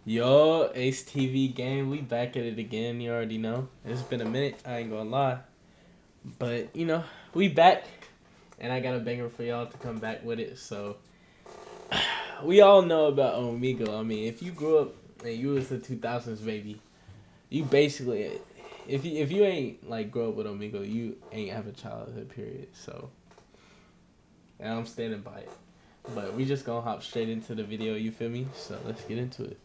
Yo, Ace TV gang, we back at it again. You already know. It's been a minute. I ain't gonna lie, but we back, and I got a banger for y'all to come back with it. So we all know about Omegle. I mean, if you grew up and you was a 2000s baby, you basically, if you ain't like grow up with Omegle, you ain't have a childhood period. So, and I'm standing by it. But we just gonna hop straight into the video. You feel me? So let's get into it.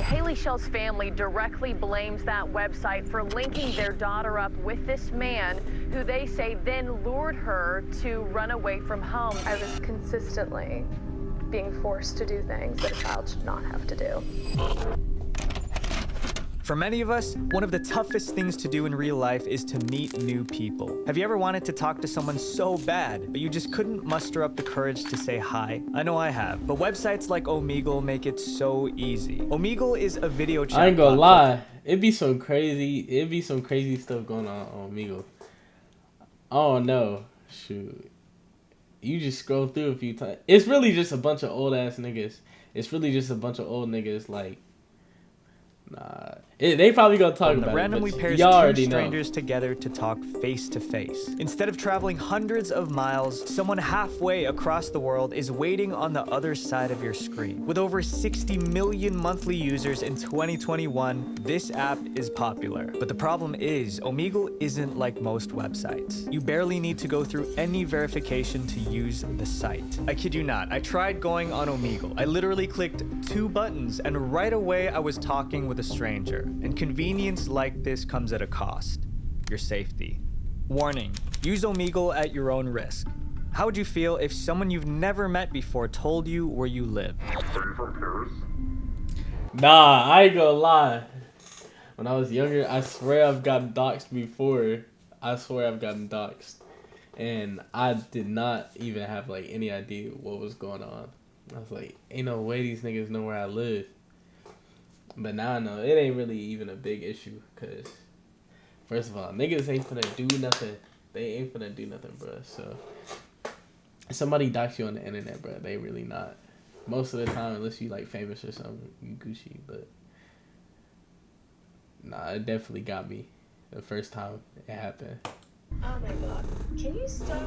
Haley Shell's family directly blames that website for linking their daughter up with this man who they say then lured her to run away from home. I was consistently being forced to do things that a child should not have to do. For many of us, one of the toughest things to do in real life is to meet new people. Have you ever wanted to talk to someone so bad, but you just couldn't muster up the courage to say hi? I know I have, but websites like Omegle make it so easy. Omegle is a video chat I ain't gonna platform. lie, it'd be some crazy stuff going on Omegle. Oh no, shoot. You just scroll through a few times. It's really just a bunch of old ass niggas. It's really just a bunch of old niggas like, nah. They probably gonna talk about randomly it, but pairs y'all two already strangers know. together to talk face to face. Instead of traveling hundreds of miles, someone halfway across the world is waiting on the other side of your screen. With over 60 million monthly users in 2021, this app is popular. But the problem is, Omegle isn't like most websites. You barely need to go through any verification to use the site. I kid you not, I tried going on Omegle. I literally clicked 2 buttons and right away I was talking with a stranger. And convenience like this comes at a cost. Your safety. Warning, use Omegle at your own risk. How would you feel if someone you've never met before told you where you live? Are you from Paris? Nah, I ain't gonna lie. When I was younger, I swear I've gotten doxxed before. I swear I've gotten doxxed. And I did not even have like any idea what was going on. I was like, ain't no way these niggas know where I live. But now I know it ain't really even a big issue, cause first of all, niggas ain't finna do nothing. They ain't finna do nothing, bro. So somebody dox you on the internet, bro. They really not. Most of the time, unless you like famous or something, you Gucci. But nah, it definitely got me the first time it happened. Oh my god. Can you stop?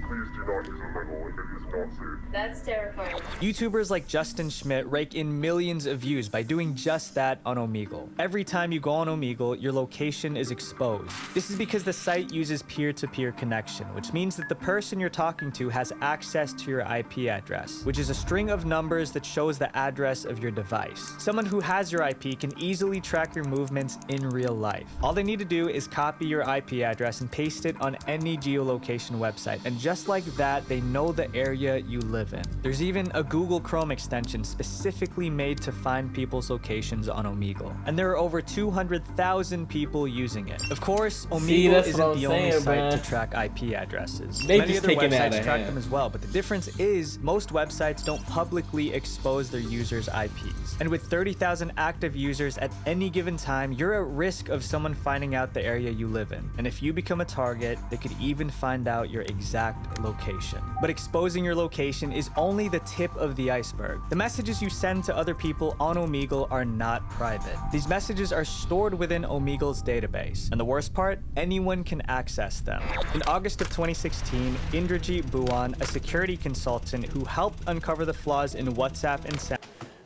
Please do not use Omegle. It is not safe. That's terrifying. YouTubers like Justin Schmidt rake in millions of views by doing just that on Omegle. Every time you go on Omegle, your location is exposed. This is because the site uses peer-to-peer connection, which means that the person you're talking to has access to your IP address, which is a string of numbers that shows the address of your device. Someone who has your IP can easily track your movements in real life. All they need to do is copy your IP address and paste it on any geolocation website, and just like that, they know the area you live in. There's even a Google Chrome extension specifically made to find people's locations on Omegle, and there are over 200,000 people using it. Of course, Omegle isn't the only site to track IP addresses. Many other websites track them as well, but the difference is most websites don't publicly expose their users' IPs. And with 30,000 active users at any given time, you're at risk of someone finding out the area you live in. And if you become a target, they could even find out your exact location. But exposing your location is only the tip of the iceberg. The messages you send to other people on Omegle are not private. These messages are stored within Omegle's database. And the worst part, anyone can access them. In August of 2016, Indrajit Buwan, a security consultant who helped uncover the flaws in WhatsApp and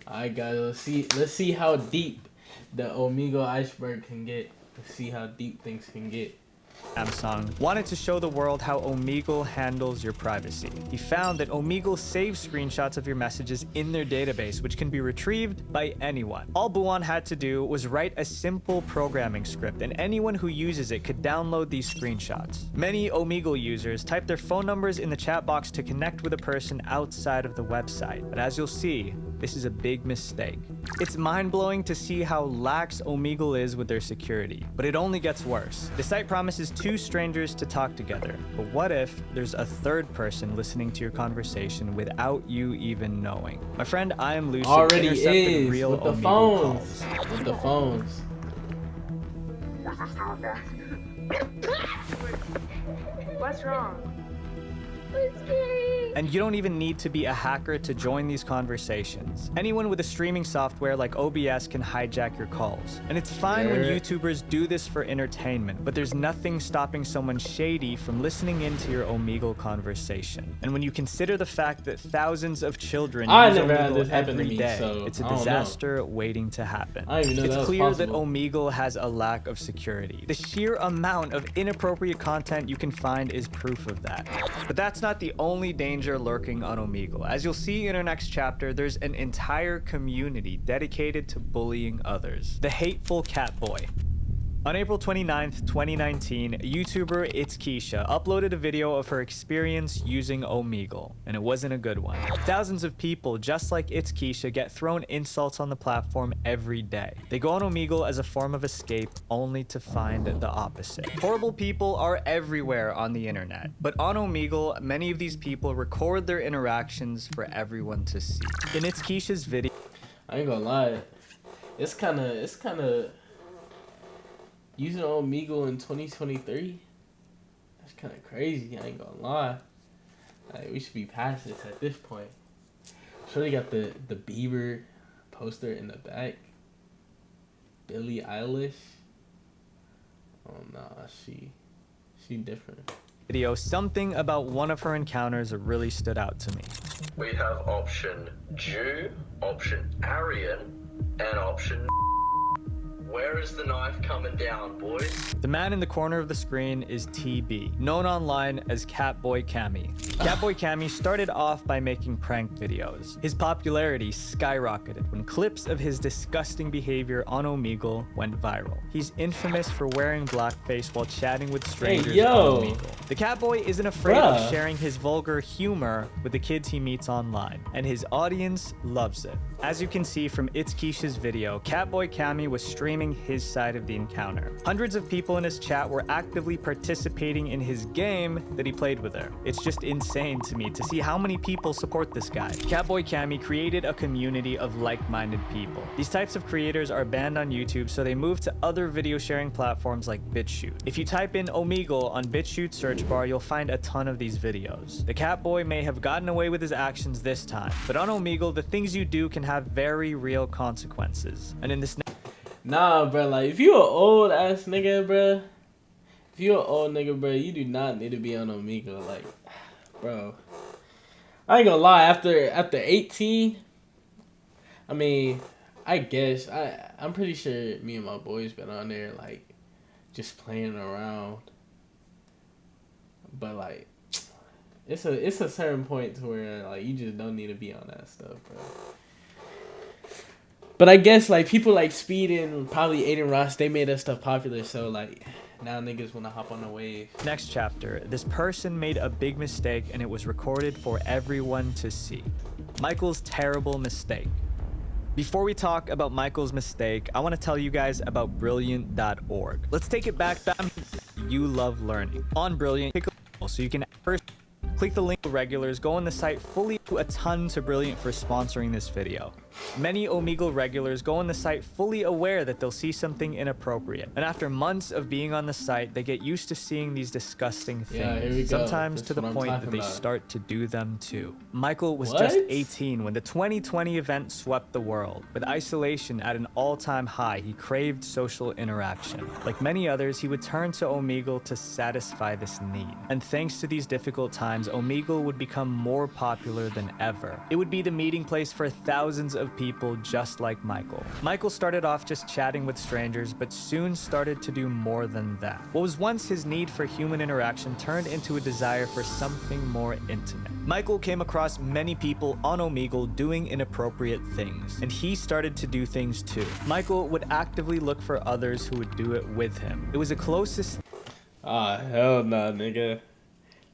Alright guys, let's see how deep the Omegle iceberg can get. Let's see how deep things can get. Samsung wanted to show the world how Omegle handles your privacy. He found that Omegle saves screenshots of your messages in their database, which can be retrieved by anyone. All Buwan had to do was write a simple programming script, and anyone who uses it could download these screenshots. Many Omegle users type their phone numbers in the chat box to connect with a person outside of the website. But as you'll see, this is a big mistake. It's mind-blowing to see how lax Omegle is with their security, but it only gets worse. The site promises 2 strangers to talk together, but what if there's a third person listening to your conversation without you even knowing? My friend, I am Lucid, Already intercepted is real with the Omegle phones. calls. With the phones. Was this terrifying? What's wrong? It's scary. And you don't even need to be a hacker to join these conversations. Anyone with a streaming software like OBS can hijack your calls. And it's fine when Yeah. YouTubers do this for entertainment, but there's nothing stopping someone shady from listening into your Omegle conversation. And when you consider the fact that thousands of children I use never had Omegle this happen to every me, day, so it's a I don't know. disaster waiting to happen. I didn't even know It's that was clear that possible. Omegle has a lack of security. The sheer amount of inappropriate content you can find is proof of that. But that's not the only danger lurking on Omegle. As you'll see in our next chapter, there's an entire community dedicated to bullying others. The hateful Catboy. On April 29th, 2019, YouTuber It's Keisha uploaded a video of her experience using Omegle, and it wasn't a good one. Thousands of people just like It's Keisha get thrown insults on the platform every day. They go on Omegle as a form of escape, only to find the opposite. Horrible people are everywhere on the internet, but on Omegle, many of these people record their interactions for everyone to see. In It's Keisha's video, I ain't gonna lie. It's kind of using Omegle in 2023. That's kind of crazy. I ain't gonna lie. Like, we should be past this at this point. Sure, they got the Bieber poster in the back. Billie Eilish. Oh nah, she different. something about one of her encounters really stood out to me. We have option Jew, option Aryan, and option. Where is the knife coming down, boys? The man in the corner of the screen is TB, known online as Catboy Cammy. Catboy Cammy started off by making prank videos. His popularity skyrocketed when clips of his disgusting behavior on Omegle went viral. He's infamous for wearing blackface while chatting with strangers yo. on Omegle. The Catboy isn't afraid of Bruh. sharing his vulgar humor with the kids he meets online, and his audience loves it. As you can see from It's Keisha's video, Catboy Cammy was streaming his side of the encounter. Hundreds of people in his chat were actively participating in his game that he played with her. It's just insane to me to see how many people support this guy. Catboy Cammy created a community of like-minded people. These types of creators are banned on YouTube, so they moved to other video sharing platforms like BitChute. If you type in Omegle on BitChute search bar, you'll find a ton of these videos. The Catboy may have gotten away with his actions this time, but on Omegle, the things you do can have very real consequences. And in this Nah, bro. Like, if you an old ass nigga, bro. If you an old nigga, bro, you do not need to be on Omegle. Like, bro. I ain't gonna lie. After 18, I mean, I guess I'm pretty sure me and my boys been on there like just playing around. But like, it's a certain point to where like you just don't need to be on that stuff, bro. But I guess like people like Speed and probably Aiden Ross, they made that stuff popular, so like now niggas wanna hop on the wave. next chapter, this person made a big mistake and it was recorded for everyone to see. Michael's terrible mistake. Before we talk about Michael's mistake, I want to tell you guys about Brilliant.org. Let's take it back. You love learning. On Brilliant, pick a so you can first click the link to regulars, go on the site fully to a ton to Brilliant for sponsoring this video. Many Omegle regulars go on the site fully aware that they'll see something inappropriate. And after months of being on the site, they get used to seeing these disgusting things. Yeah, here we go. Sometimes That's to the what I'm point that talking they about. start to do them too. Michael was What? just 18 when the 2020 event swept the world. With isolation at an all-time high, he craved social interaction. Like many others, he would turn to Omegle to satisfy this need. And thanks to these difficult times, Omegle would become more popular than ever. It would be the meeting place for thousands of people just like Michael. Michael started off just chatting with strangers, but soon started to do more than that. What was once his need for human interaction turned into a desire for something more intimate. Michael came across many people on Omegle doing inappropriate things, and he started to do things too. Michael would actively look for others who would do it with him. It was the closest Ah, hell nah, nigga.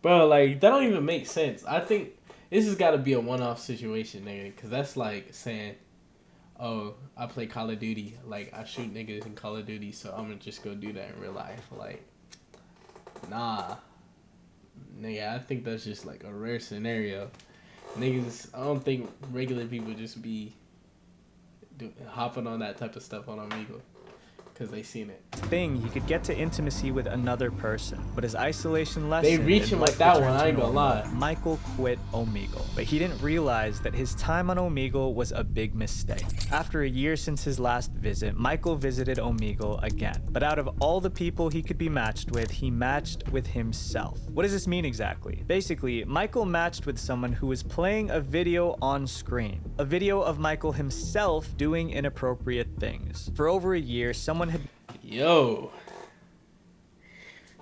Bro, like, that don't even make sense. I think this has got to be a one-off situation, nigga. Because that's like saying, oh, I play Call of Duty. Like, I shoot niggas in Call of Duty, so I'm going to just go do that in real life. Like, nah. Nigga, I think that's just, like, a rare scenario. Niggas, I don't think regular people just be hopping on that type of stuff on Omegle. because they seen it. thing, he could get to intimacy with another person. But as isolation lessened, reach and him life with that returned one, to I ain't gonna normal, lie. Michael quit Omegle. But he didn't realize that his time on Omegle was a big mistake. After a year since his last visit, Michael visited Omegle again. But out of all the people he could be matched with, he matched with himself. What does this mean exactly? Basically, Michael matched with someone who was playing a video on screen. A video of Michael himself doing inappropriate things. For over a year, someone had Yo.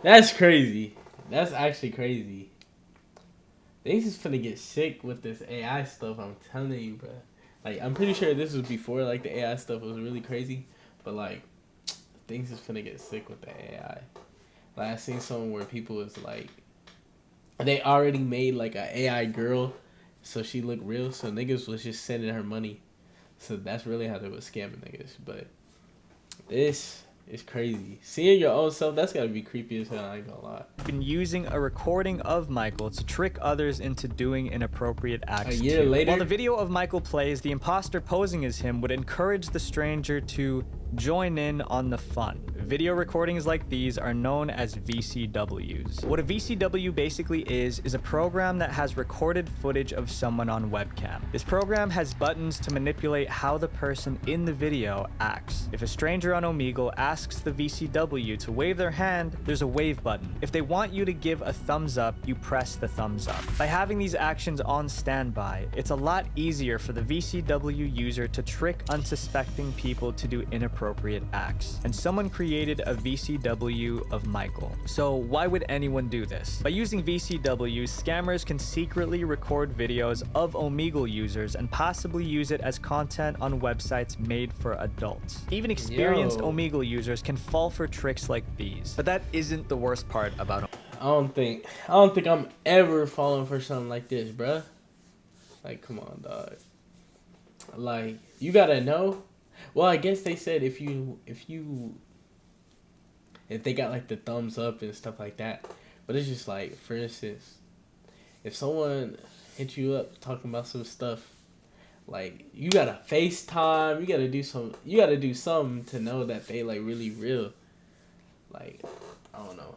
That's crazy. That's actually crazy. Things is finna get sick with this AI stuff, I'm telling you, bro. Like, I'm pretty sure this was before, like, the AI stuff was really crazy. But, like, things is finna get sick with the AI. Like, I seen something where people was, like, they already made, like, an AI girl so she looked real. So niggas was just sending her money. So that's really how they was scamming niggas. But this is crazy. Seeing your own self, that's gotta be creepy as hell, I ain't gonna lie. been using a recording of Michael to trick others into doing inappropriate acts A year too. later? While the video of Michael plays, the imposter posing as him would encourage the stranger to join in on the fun. Video recordings like these are known as VCWs. What a VCW basically is a program that has recorded footage of someone on webcam. This program has buttons to manipulate how the person in the video acts. If a stranger on Omegle asks the VCW to wave their hand, there's a wave button. If they want you to give a thumbs up, you press the thumbs up. By having these actions on standby, it's a lot easier for the VCW user to trick unsuspecting people to do inappropriate acts. And someone created a VCW of Michael. So why would anyone do this? By using VCWs, scammers can secretly record videos of Omegle users and possibly use it as content on websites made for adults. Even experienced Yo. Omegle users can fall for tricks like these. But that isn't the worst part about I don't think I'm ever falling for something like this, bruh. Like, come on, dog. Like, you gotta know. Well, I guess they said if they got like the thumbs up and stuff like that. But it's just like, for instance, if someone hit you up talking about some stuff, like, you gotta FaceTime, you gotta do something to know that they like really real. Like, I don't know.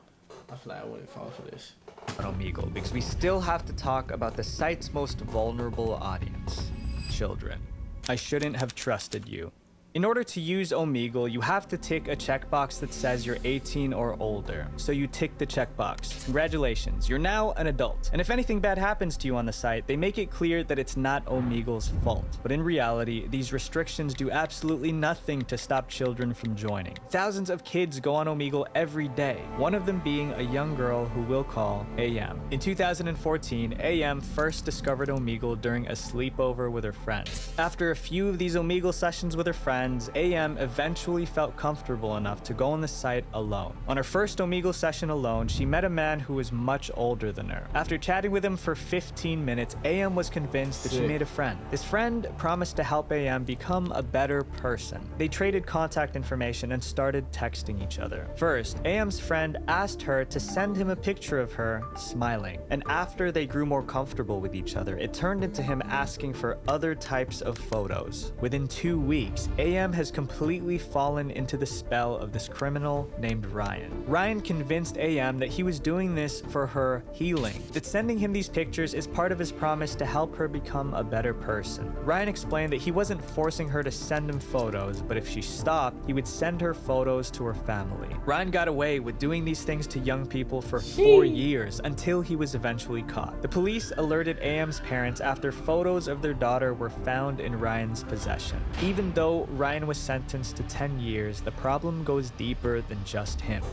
I feel like I wouldn't fall for this. Omegle, because we still have to talk about the site's most vulnerable audience, children. I shouldn't have trusted you. In order to use Omegle, you have to tick a checkbox that says you're 18 or older. So you tick the checkbox. Congratulations, you're now an adult. And if anything bad happens to you on the site, they make it clear that it's not Omegle's fault. But in reality, these restrictions do absolutely nothing to stop children from joining. Thousands of kids go on Omegle every day, one of them being a young girl who we'll call AM. In 2014, AM first discovered Omegle during a sleepover with her friends. After a few of these Omegle sessions with her friends, AM eventually felt comfortable enough to go on the site alone. On her first Omegle session alone, she met a man who was much older than her. After chatting with him for 15 minutes, AM was convinced that she Sick. made a friend. This friend promised to help AM become a better person. They traded contact information and started texting each other. First, AM's friend asked her to send him a picture of her smiling. And after they grew more comfortable with each other, it turned into him asking for other types of photos. Within 2 weeks, AM has completely fallen into the spell of this criminal named Ryan. Ryan convinced AM that he was doing this for her healing, that sending him these pictures is part of his promise to help her become a better person. Ryan explained that he wasn't forcing her to send him photos, but if she stopped, he would send her photos to her family. Ryan got away with doing these things to young people for 4 years until he was eventually caught. The police alerted AM's parents after photos of their daughter were found in Ryan's possession. Even though Ryan was sentenced to 10 years, the problem goes deeper than just him.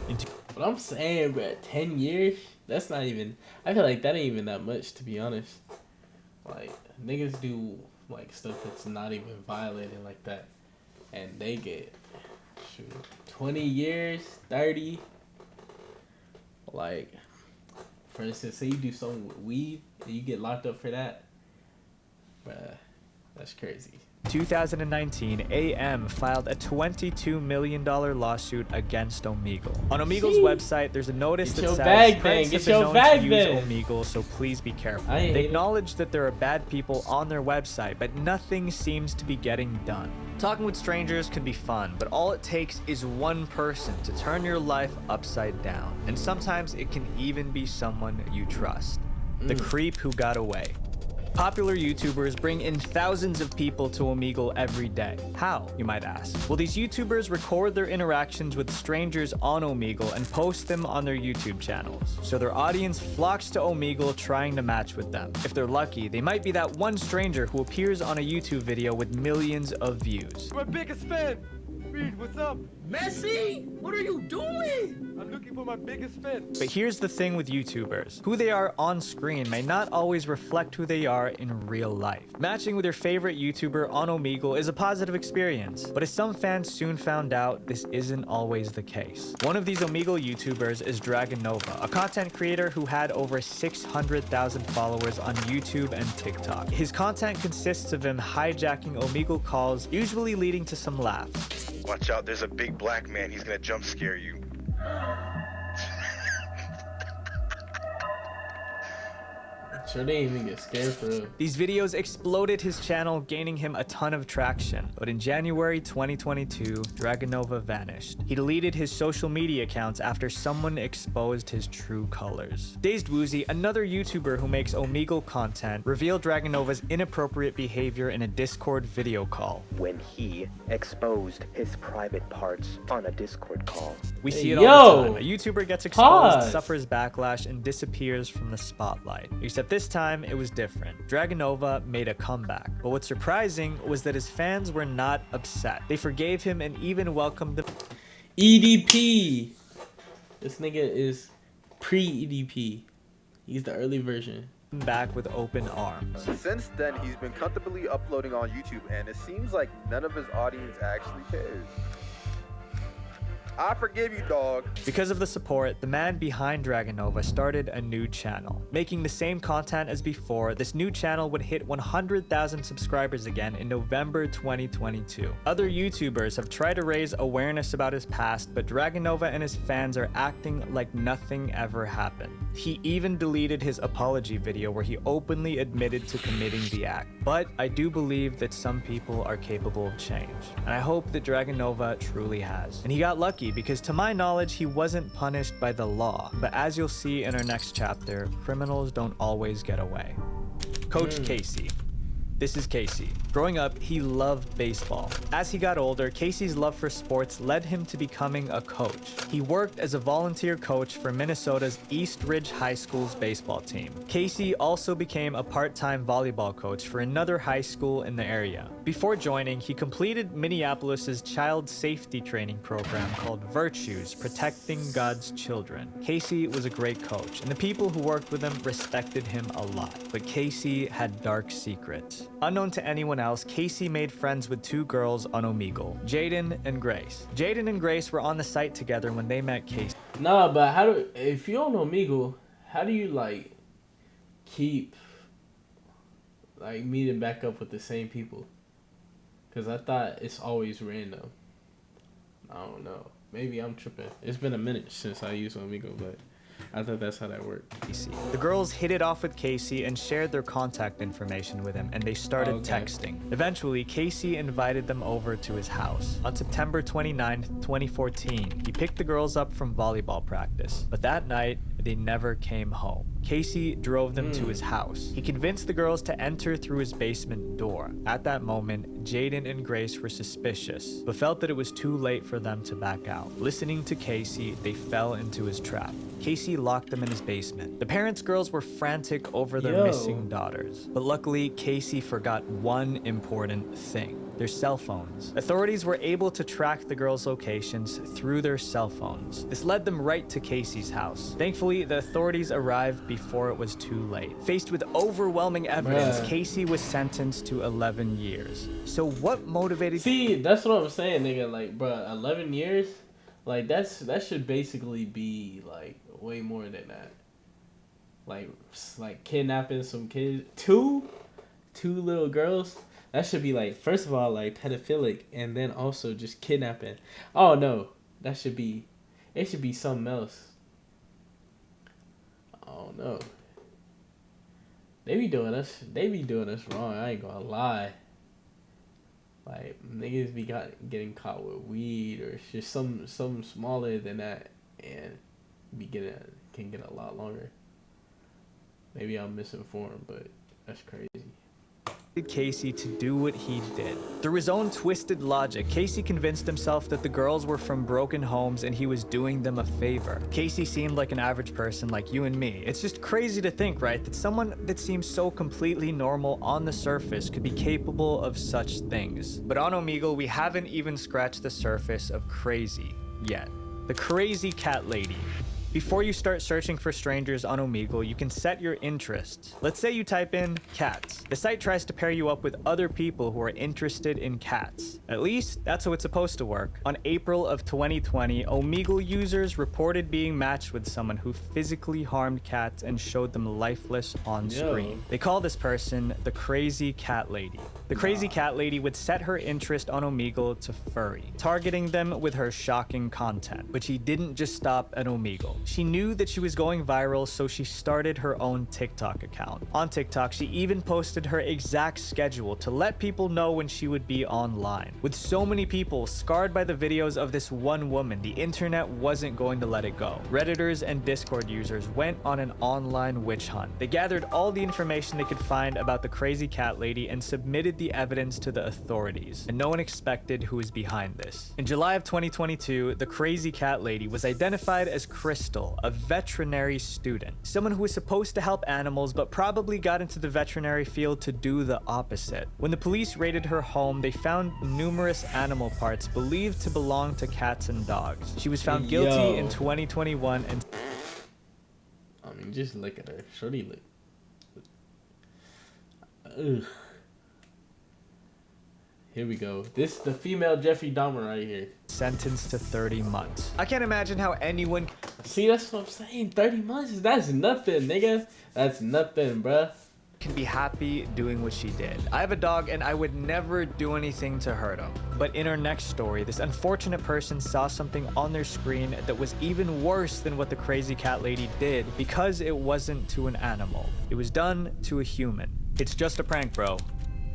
But I'm saying, bro, 10 years? That's not even... I feel like that ain't even that much, to be honest. Like, niggas do, like, stuff that's not even violating like that. And they get, 20 years, 30. Like, for instance, say you do something with weed, and you get locked up for that. Bruh, That's crazy. 2019, AM filed a $22 million lawsuit against Omegle. On Omegle's See? website, there's a notice Get that your says bag friends then. have Get been your known bag to use then. Omegle, so please be careful. I ain't They hate it. acknowledge that there are bad people on their website, but nothing seems to be getting done. Talking with strangers can be fun, but all it takes is one person to turn your life upside down. And sometimes it can even be someone you trust. The creep who got away. Popular YouTubers bring in thousands of people to Omegle every day. How, you might ask? Well, these YouTubers record their interactions with strangers on Omegle and post them on their YouTube channels. So their audience flocks to Omegle trying to match with them. If they're lucky, they might be that one stranger who appears on a YouTube video with millions of views. My biggest fan! Reed, what's up? Messi, what are you doing? I'm looking for my biggest fan. But here's the thing with YouTubers. Who they are on screen may not always reflect who they are in real life. Matching with your favorite YouTuber on Omegle is a positive experience, but as some fans soon found out, this isn't always the case. One of these Omegle YouTubers is Dragon Nova, a content creator who had over 600,000 followers on YouTube and TikTok. His content consists of him hijacking Omegle calls, usually leading to some laughs. Watch out, there's a big black man. He's gonna jump scare you. Sure they didn't even get scared for real. These videos exploded his channel, gaining him a ton of traction. But in January 2022, Dragonova vanished. He deleted his social media accounts after someone exposed his true colors. Dazed Woozy, another YouTuber who makes Omegle content, revealed Dragonova's inappropriate behavior in a Discord video call. When he exposed his private parts on a Discord call. We see Hey, it all the yo! time. A YouTuber gets exposed, Pause. suffers backlash, and disappears from the spotlight. Except this time, it was different. Dragonova made a comeback. But what's surprising was that his fans were not upset. They forgave him and even welcomed him EDP. This nigga is pre-EDP. He's the early version. back with open arms. Since then, he's been comfortably uploading on YouTube, and it seems like none of his audience actually cares. I forgive you, dog. Because of the support, the man behind Dragonova started a new channel. Making the same content as before, this new channel would hit 100,000 subscribers again in November 2022. Other YouTubers have tried to raise awareness about his past, but Dragonova and his fans are acting like nothing ever happened. He even deleted his apology video where he openly admitted to committing the act. But I do believe that some people are capable of change, and I hope that Dragonova truly has. And he got lucky, because to my knowledge, he wasn't punished by the law. But as you'll see in our next chapter, criminals don't always get away. Coach Casey. This is Casey. Growing up, he loved baseball. As he got older, Casey's love for sports led him to becoming a coach. He worked as a volunteer coach for Minnesota's East Ridge High School's baseball team. Casey also became a part-time volleyball coach for another high school in the area. Before joining, he completed Minneapolis's child safety training program called Virtues, Protecting God's Children. Casey was a great coach, and the people who worked with him respected him a lot. But Casey had dark secrets. Unknown to anyone else, Casey made friends with two girls on Omegle, Jaden and Grace. Jaden and Grace were on the site together when they met Casey. Nah, but if you're on Omegle, how do you keep meeting back up with the same people? Because I thought it's always random. I don't know. Maybe I'm tripping. It's been a minute since I used Omegle, but I thought that's how that worked. The girls hit it off with Casey and shared their contact information with him, and they started texting. Eventually, Casey invited them over to his house. On September 29th, 2014, he picked the girls up from volleyball practice. But that night, they never came home. Casey drove them to his house. He convinced the girls to enter through his basement door. At that moment, Jaden and Grace were suspicious, but felt that it was too late for them to back out. Listening to Casey, they fell into his trap. Casey locked them in his basement. The parents' girls were frantic over their missing daughters. But luckily, Casey forgot one important thing: their cell phones. Authorities were able to track the girls' locations through their cell phones. This led them right to Casey's house. Thankfully, the authorities arrived before it was too late. Faced with overwhelming evidence, Casey was sentenced to 11 years. So what motivated... See, that's what I'm saying, nigga. Bruh, 11 years? That should basically be, way more than that. Like kidnapping some kids. Two little girls? That should be like, first of all, like pedophilic, and then also just kidnapping. Oh no, that should be, it should be something else. Oh no. They be doing us wrong. I ain't gonna lie. Like niggas be getting caught with weed or just something smaller than that, and can get a lot longer. Maybe I'm misinformed, but that's crazy. Casey to do what he did. Through his own twisted logic, Casey convinced himself that the girls were from broken homes and he was doing them a favor. Casey seemed like an average person like you and me. It's just crazy to think, right, that someone that seems so completely normal on the surface could be capable of such things. But on Omegle, we haven't even scratched the surface of crazy yet. The crazy cat lady. Before you start searching for strangers on Omegle, you can set your interests. Let's say you type in cats. The site tries to pair you up with other people who are interested in cats. At least, that's how it's supposed to work. On April of 2020, Omegle users reported being matched with someone who physically harmed cats and showed them lifeless on screen. They call this person the crazy cat lady. The crazy cat lady would set her interest on Omegle to furry, targeting them with her shocking content. But she didn't just stop at Omegle. She knew that she was going viral, so she started her own TikTok account. On TikTok, she even posted her exact schedule to let people know when she would be online. With so many people scarred by the videos of this one woman, the internet wasn't going to let it go. Redditors and Discord users went on an online witch hunt. They gathered all the information they could find about the crazy cat lady and submitted the evidence to the authorities. And no one expected who was behind this. In July of 2022, the crazy cat lady was identified as Crystal, a veterinary student. Someone who was supposed to help animals but probably got into the veterinary field to do the opposite. When the police raided her home, they found numerous animal parts believed to belong to cats and dogs. She was found guilty in 2021 and... I mean, just look at her. Shorty look. Ugh. Here we go. This the female Jeffrey Dahmer right here. sentenced to 30 months. I can't imagine how anyone... See, that's what I'm saying. 30 months? That's nothing, nigga. That's nothing, bruh. Can be happy doing what she did. I have a dog and I would never do anything to hurt him. But in our next story, this unfortunate person saw something on their screen that was even worse than what the crazy cat lady did because it wasn't to an animal. It was done to a human. It's just a prank, bro.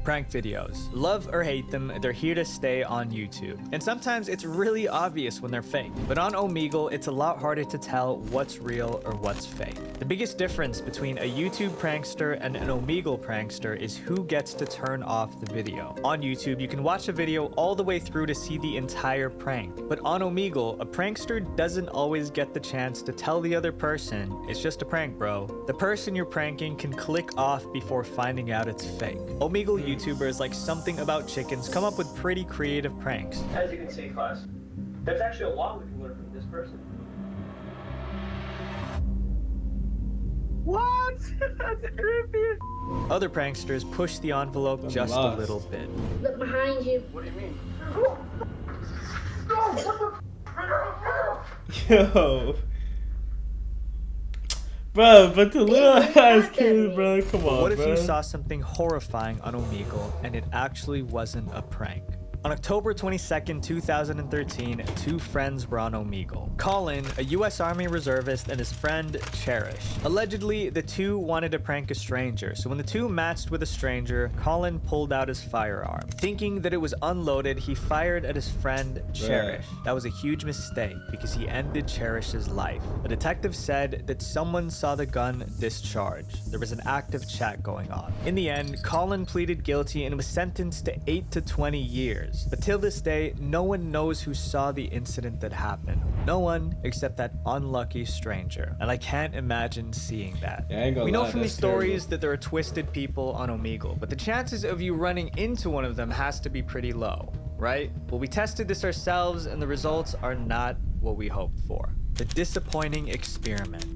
Prank videos. Love or hate them, they're here to stay on YouTube. And sometimes it's really obvious when they're fake. But on Omegle, it's a lot harder to tell what's real or what's fake. The biggest difference between a YouTube prankster and an Omegle prankster is who gets to turn off the video. On YouTube, you can watch a video all the way through to see the entire prank. But on Omegle, a prankster doesn't always get the chance to tell the other person, it's just a prank, bro. The person you're pranking can click off before finding out it's fake. Omegle YouTubers like Something About Chickens come up with pretty creative pranks. As you can see, class, there's actually a lot we can learn from this person. What? That's creepy. Other pranksters push the envelope just a little bit. Look behind you. What do you mean? Yo. Bro, but the little ass kid, bro, come on, What if bro. you saw something horrifying on Omegle and it actually wasn't a prank? On October 22nd, 2013, two friends were on Omegle. Colin, a US Army reservist, and his friend, Cherish. Allegedly, the two wanted to prank a stranger, so when the two matched with a stranger, Colin pulled out his firearm. Thinking that it was unloaded, he fired at his friend, Cherish. That was a huge mistake because he ended Cherish's life. A detective said that someone saw the gun discharged. There was an active chat going on. In the end, Colin pleaded guilty and was sentenced to 8 to 20 years. But till this day, no one knows who saw the incident that happened. No one except that unlucky stranger. And I can't imagine seeing that. Yeah, we know from these stories that there are twisted people on Omegle, but the chances of you running into one of them has to be pretty low, right? Well, we tested this ourselves and the results are not what we hoped for. The disappointing experiment.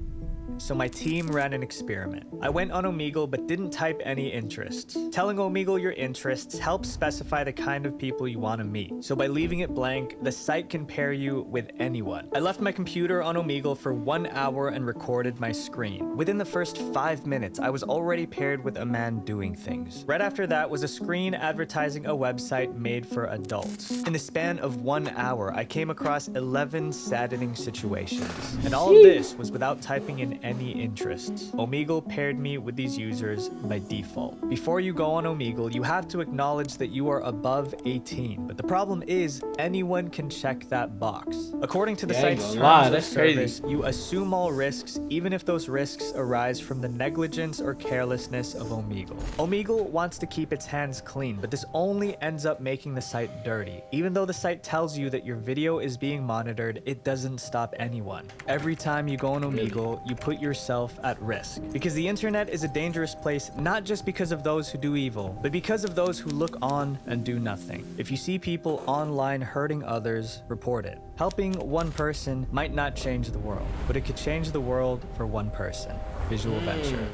So my team ran an experiment. I went on Omegle but didn't type any interests. Telling Omegle your interests helps specify the kind of people you want to meet. So by leaving it blank, the site can pair you with anyone. I left my computer on Omegle for 1 hour and recorded my screen. Within the first 5 minutes, I was already paired with a man doing things. Right after that was a screen advertising a website made for adults. In the span of 1 hour, I came across 11 saddening situations. And all of this was without typing in any interests. Omegle paired me with these users by default. Before you go on Omegle, you have to acknowledge that you are above 18. But the problem is, anyone can check that box. According to the site's terms of service, you assume all risks, even if those risks arise from the negligence or carelessness of Omegle. Omegle wants to keep its hands clean, but this only ends up making the site dirty. Even though the site tells you that your video is being monitored, it doesn't stop anyone. Every time you go on Omegle, you put yourself at risk. Because the internet is a dangerous place, not just because of those who do evil, but because of those who look on and do nothing. If you see people online hurting others, report it. Helping one person might not change the world, but it could change the world for one person. Visual venture.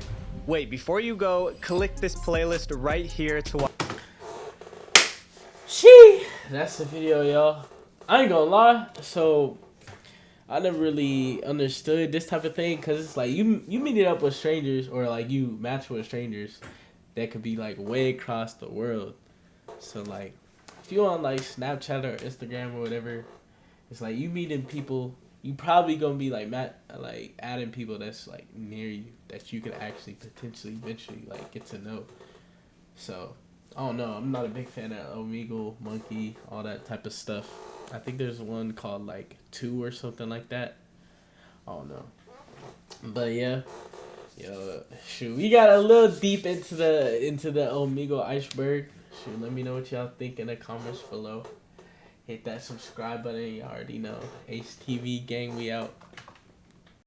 Wait, before you go, click this playlist right here to watch. That's the video, y'all. I ain't gonna lie. So I never really understood this type of thing, because it's like you meet it up with strangers, or like you match with strangers that could be like way across the world. So like if you on like Snapchat or Instagram or whatever, it's like you meeting people, you probably gonna be like adding people that's like near you that you could actually potentially eventually like get to know. So I don't know. I'm not a big fan of Omegle, Monkey, all that type of stuff. I think there's one called like 2 or something like that. I don't know. But yeah. Yo, shoot, we got a little deep into the Omegle Iceberg. Shoot, let me know what y'all think in the comments below. Hit that subscribe button, you already know. HTV gang, we out.